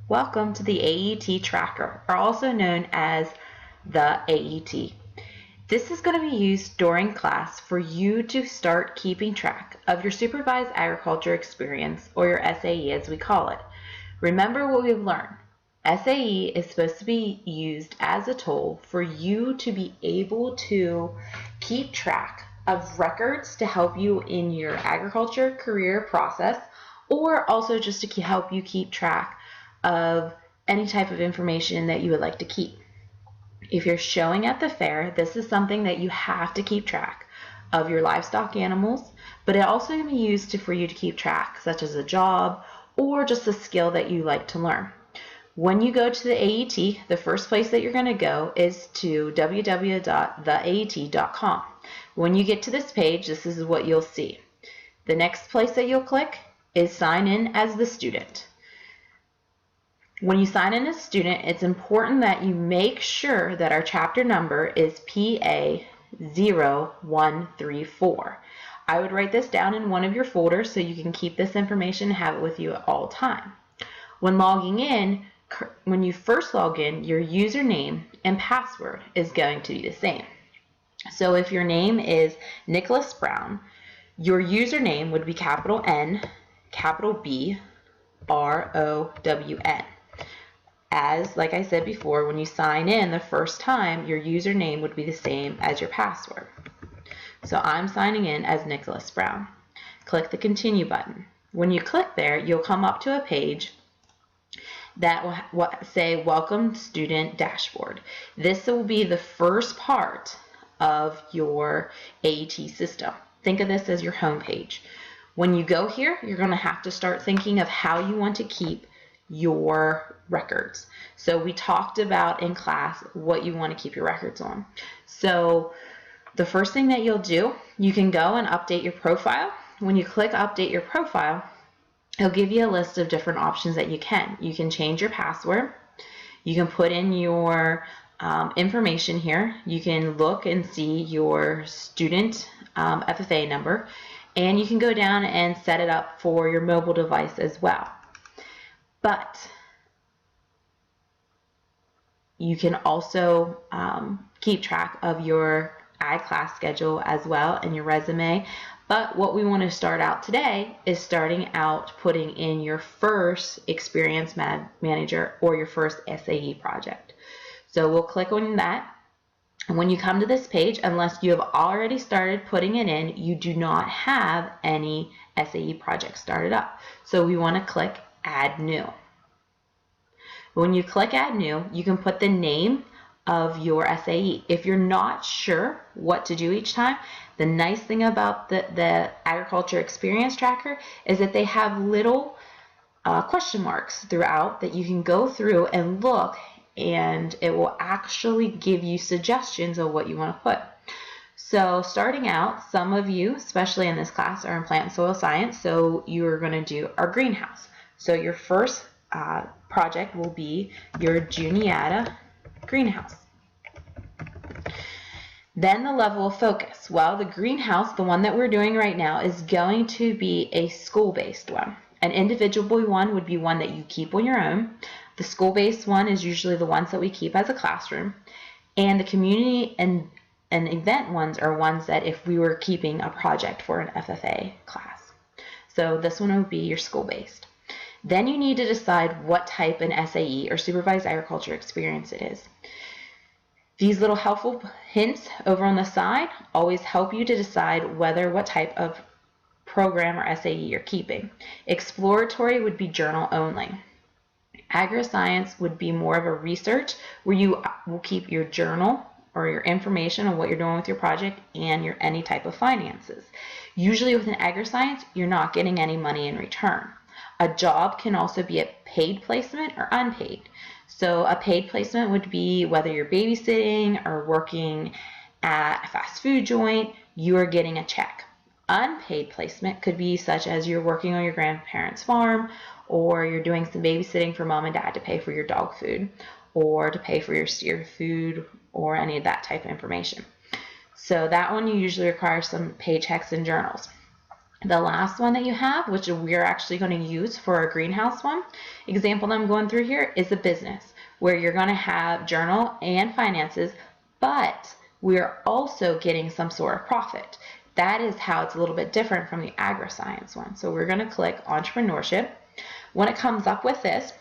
Welcome to the AET Tracker, or also known as the AET. This is going to be used during class for you to start keeping track of your supervised agriculture experience, or your SAE as we call it. Remember what we've learned. SAE is supposed to be used as a tool for you to be able to keep track of records to help you in your agriculture career process, or also just to help you keep track of any type of information that you would like to keep. If you're showing at the fair, this is something that you have to keep track of your livestock animals, but it also can be used for you to keep track, such as a job or just a skill that you like to learn. When you go to the AET, the first place that you're going to go is to www.theaet.com. When you get to this page, this is what you'll see. The next place that you'll click is sign in as the student. When you sign in as a student, it's important that you make sure that our chapter number is PA0134. I would write this down in one of your folders so you can keep this information and have it with you at all time. When logging in, when you first log in, your username and password is going to be the same. So if your name is Nicholas Brown, your username would be capital N, capital B, ROWN. As, like I said before, when you sign in the first time, your username would be the same as your password. So I'm signing in as Nicholas Brown. Click the continue button. When you click there, you'll come up to a page that will say Welcome Student Dashboard. This will be the first part of your AET system. Think of this as your home page. When you go here, you're going to have to start thinking of how you want to keep your records. So we talked about in class what you want to keep your records on. So the first thing that you'll do, you can go and update your profile. When you click update your profile, it'll give you a list of different options that you can. You can change your password. You can put in your information here. You can look and see your student FFA number, and you can go down and set it up for your mobile device as well. But you can also keep track of your ag class schedule as well and your resume. But what we want to start out today is starting out putting in your first experience manager or your first SAE project. So we'll click on that. And when you come to this page, unless you have already started putting it in, you do not have any SAE projects started up. So we want to click Add New. When you click Add New, you can put the name of your SAE. If you're not sure what to do each time, the nice thing about the Agriculture Experience Tracker is that they have little question marks throughout that you can go through and look, and it will actually give you suggestions of what you want to put. So starting out, some of you, especially in this class, are in plant and soil science, so you're going to do our greenhouse. So your first project will be your Juniata greenhouse. Then the level of focus. Well, the greenhouse, the one that we're doing right now, is going to be a school-based one. An individual one would be one that you keep on your own. The school-based one is usually the ones that we keep as a classroom. And the community and event ones are ones that if we were keeping a project for an FFA class. So this one would be your school-based. Then you need to decide what type an SAE or supervised agriculture experience it is. These little helpful hints over on the side always help you to decide what type of program or SAE you're keeping. Exploratory would be journal only. Agri-science would be more of a research where you will keep your journal or your information on what you're doing with your project and your any type of finances. Usually with an agri-science, you're not getting any money in return. A job can also be a paid placement or unpaid. So a paid placement would be whether you're babysitting or working at a fast food joint, you are getting a check. Unpaid placement could be such as you're working on your grandparents' farm, or you're doing some babysitting for mom and dad to pay for your dog food or to pay for your steer food or any of that type of information. So that one you usually require some paychecks and journals. The last one that you have, which we're actually going to use for our greenhouse one, example that I'm going through here is a business where you're going to have journal and finances, but we're also getting some sort of profit. That is how it's a little bit different from the agri-science one. So we're going to click entrepreneurship. When it comes up with this,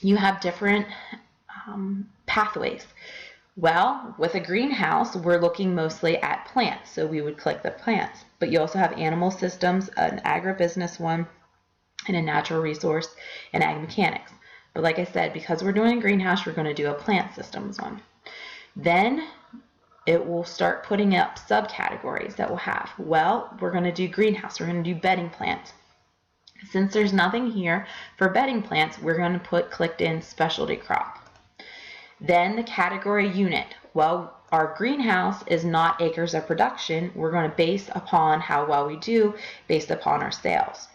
you have different pathways. Well, with a greenhouse, we're looking mostly at plants, so we would click the plants. But you also have animal systems, an agribusiness one, and a natural resource, and ag mechanics. But like I said, because we're doing a greenhouse, we're going to do a plant systems one. Then it will start putting up subcategories that we'll have. Well, we're going to do greenhouse, we're going to do bedding plants. Since there's nothing here for bedding plants, we're going to clicked in specialty crop. Then the category unit. Well, our greenhouse is not acres of production. We're going to base upon how well we do based upon our sales.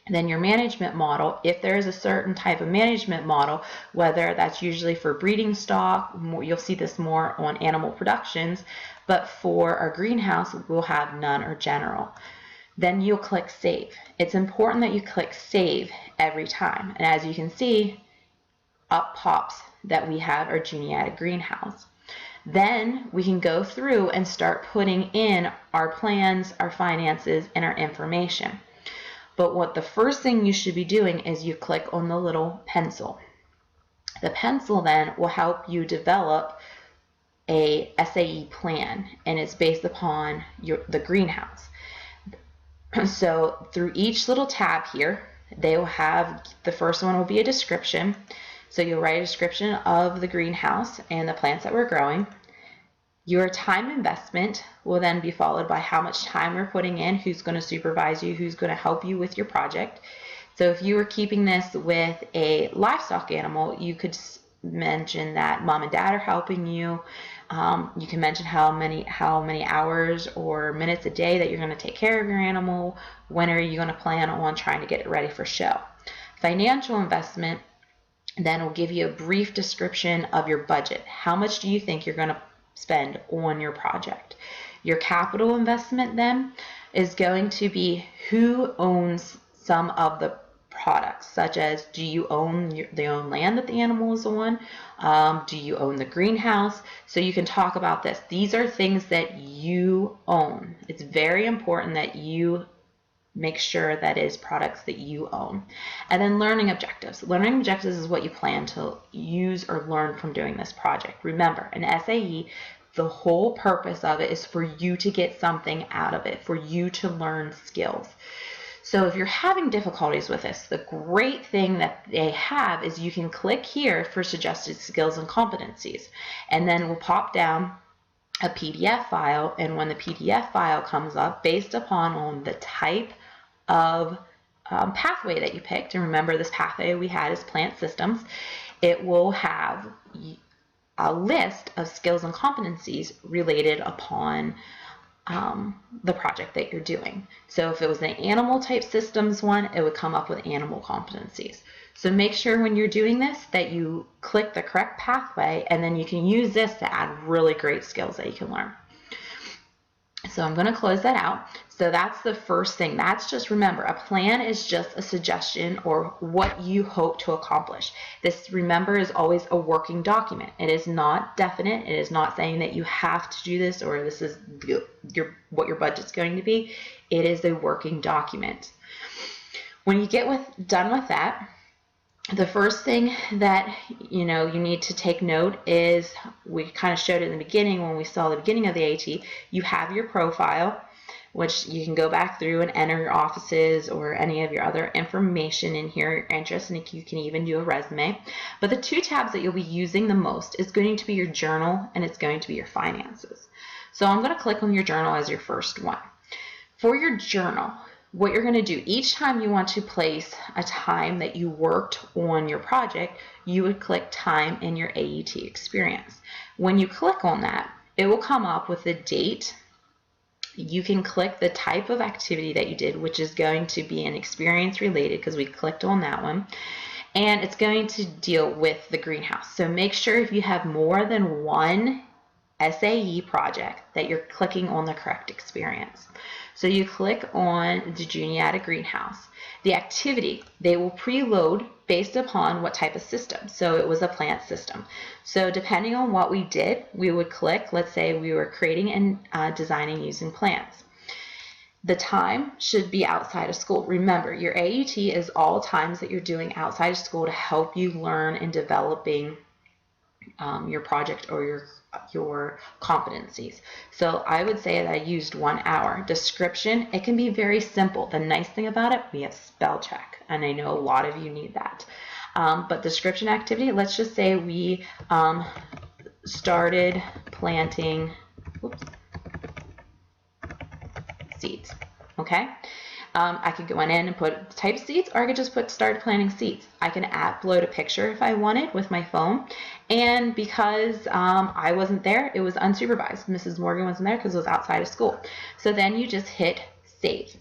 Then your management model, if there is a certain type of management model, whether that's usually for breeding stock, you'll see this more on animal productions, but for our greenhouse, we'll have none or general. Then you'll click save. It's important that you click save every time. And as you can see, up pops that we have our Juniata greenhouse. Then we can go through and start putting in our plans, our finances, and our information. But what the first thing you should be doing is you click on the little pencil. The pencil then will help you develop a SAE plan, and it's based upon the greenhouse. So through each little tab here, they will have, the first one will be a description. So you'll write a description of the greenhouse and the plants that we're growing. Your time investment will then be followed by how much time we're putting in, who's going to supervise you, who's going to help you with your project. So if you were keeping this with a livestock animal, you could mention that mom and dad are helping you. You can mention how many hours or minutes a day that you're going to take care of your animal. When are you going to plan on trying to get it ready for show? Financial investment then will give you a brief description of your budget. How much do you think you're going to spend on your project? Your capital investment then is going to be who owns some of the products, such as do you own the own land that the animal is on? Do you own the greenhouse? So you can talk about this. These are things that you own. It's very important that you make sure that is products that you own. And then learning objectives. Learning objectives is what you plan to use or learn from doing this project. Remember, an SAE, the whole purpose of it is for you to get something out of it, for you to learn skills. So if you're having difficulties with this, the great thing that they have is you can click here for suggested skills and competencies, and then we'll pop down a PDF file, and when the PDF file comes up, based upon the type of pathway that you picked, and remember this pathway we had is plant systems, it will have a list of skills and competencies related upon the project that you're doing. So if it was an animal type systems one, it would come up with animal competencies. So make sure when you're doing this that you click the correct pathway, and then you can use this to add really great skills that you can learn. So I'm going to close that out. So that's the first thing. That's just, remember, a plan is just a suggestion or what you hope to accomplish. This, remember, is always a working document. It is not definite. It is not saying that you have to do this or this is what your budget's going to be. It is a working document. When you get done with that, the first thing that you need to take note is, we kind of showed it in the beginning when we saw the beginning of the AET, you have your profile, which you can go back through and enter your offices or any of your other information in here, your interests, and you can even do a resume. But the two tabs that you'll be using the most is going to be your journal and it's going to be your finances. So I'm going to click on your journal as your first one. For your journal, what you're going to do, each time you want to place a time that you worked on your project, you would click time in your AET experience. When you click on that, it will come up with the date. You can click the type of activity that you did, which is going to be an experience related because we clicked on that one. And it's going to deal with the greenhouse. So make sure if you have more than one SAE project that you're clicking on the correct experience. So you click on the Juniata greenhouse. The activity, they will preload based upon what type of system. So it was a plant system. So depending on what we did, we would click, let's say we were creating and designing using plants. The time should be outside of school. Remember, your AET is all times that you're doing outside of school to help you learn in developing your project or your competencies. So I would say that I used 1 hour. Description, it can be very simple. The nice thing about it, we have spell check, and I know a lot of you need that. But description activity, let's just say we started planting seeds. Okay, I could go in and put type of seeds, or I could just put start planting seeds. I can upload a picture if I wanted with my phone, and because I wasn't there, it was unsupervised. Mrs. Morgan wasn't there because it was outside of school. So then you just hit save.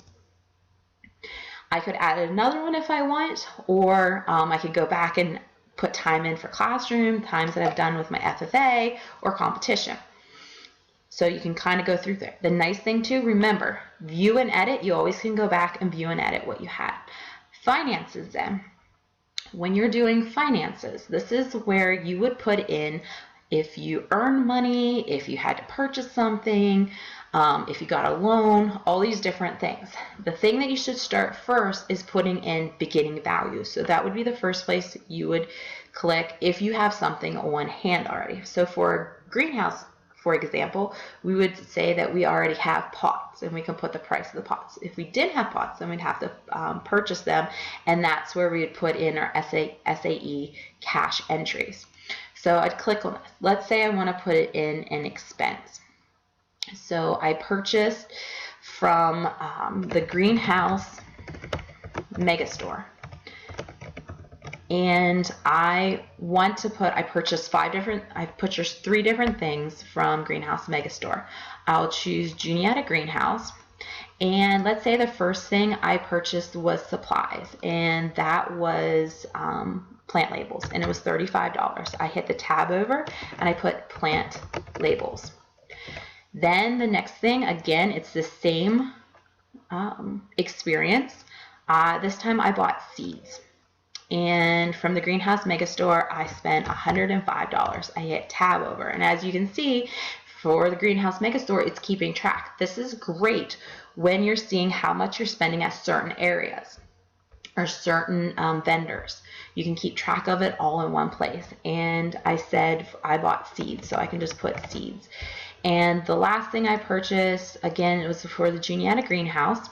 I could add another one if I want, or I could go back and put time in for classroom, times that I've done with my FFA or competition. So you can kind of go through there. The nice thing too, remember, view and edit, you always can go back and view and edit what you had. Finances then. When you're doing finances, this is where you would put in if you earn money, if you had to purchase something, if you got a loan, all these different things. The thing that you should start first is putting in beginning value. So that would be the first place you would click if you have something on hand already. So for greenhouse, for example, we would say that we already have pots and we can put the price of the pots. If we didn't have pots, then we'd have to purchase them, and that's where we would put in our SAE cash entries. So I'd click on this. Let's say I want to put it in an expense. So I purchased from the Greenhouse Megastore. And I purchased 3 different things from Greenhouse Megastore. I'll choose Juniata Greenhouse. And let's say the first thing I purchased was supplies, and that was plant labels, and it was $35. I hit the tab over and I put plant labels. Then the next thing, again, it's the same experience. This time I bought seeds. And from the Greenhouse Megastore, I spent $105. I hit tab over, and as you can see, for the Greenhouse Megastore, it's keeping track. This is great when you're seeing how much you're spending at certain areas or certain vendors. You can keep track of it all in one place. And I said I bought seeds, so I can just put seeds. And the last thing I purchased, again, it was for the Juniata Greenhouse.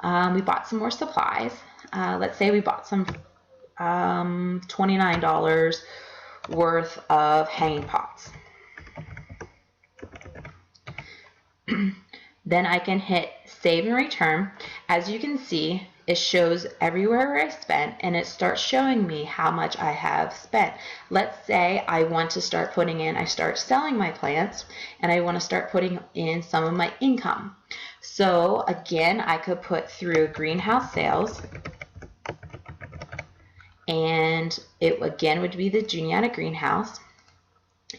We bought some more supplies. Let's say we bought some $29 worth of hanging pots. Then I can hit save and return. As you can see, it shows everywhere I spent, and it starts showing me how much I have spent. Let's say I want to start I start selling my plants, and I want to start putting in some of my income. So again, I could put through greenhouse sales, and it again would be the Juniata Greenhouse,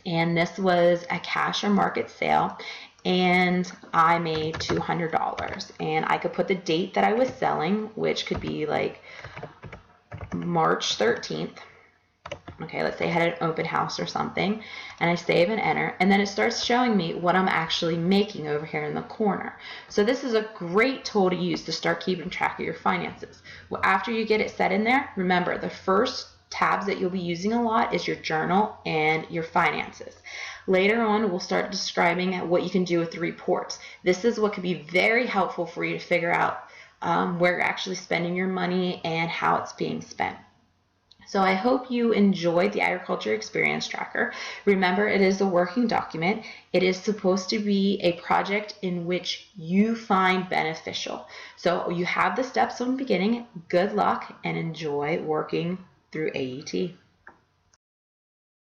and this was a cash or market sale, and I made $200, and I could put the date that I was selling, which could be like March 13th. Okay, let's say I had an open house or something, and I save and enter, and then it starts showing me what I'm actually making over here in the corner. So this is a great tool to use to start keeping track of your finances. Well, after you get it set in there, remember the first tabs that you'll be using a lot is your journal and your finances. Later on, we'll start describing what you can do with the reports. This is what could be very helpful for you to figure out where you're actually spending your money and how it's being spent. So I hope you enjoyed the Agriculture Experience Tracker. Remember, it is a working document. It is supposed to be a project in which you find beneficial. So you have the steps from the beginning. Good luck and enjoy working through AET.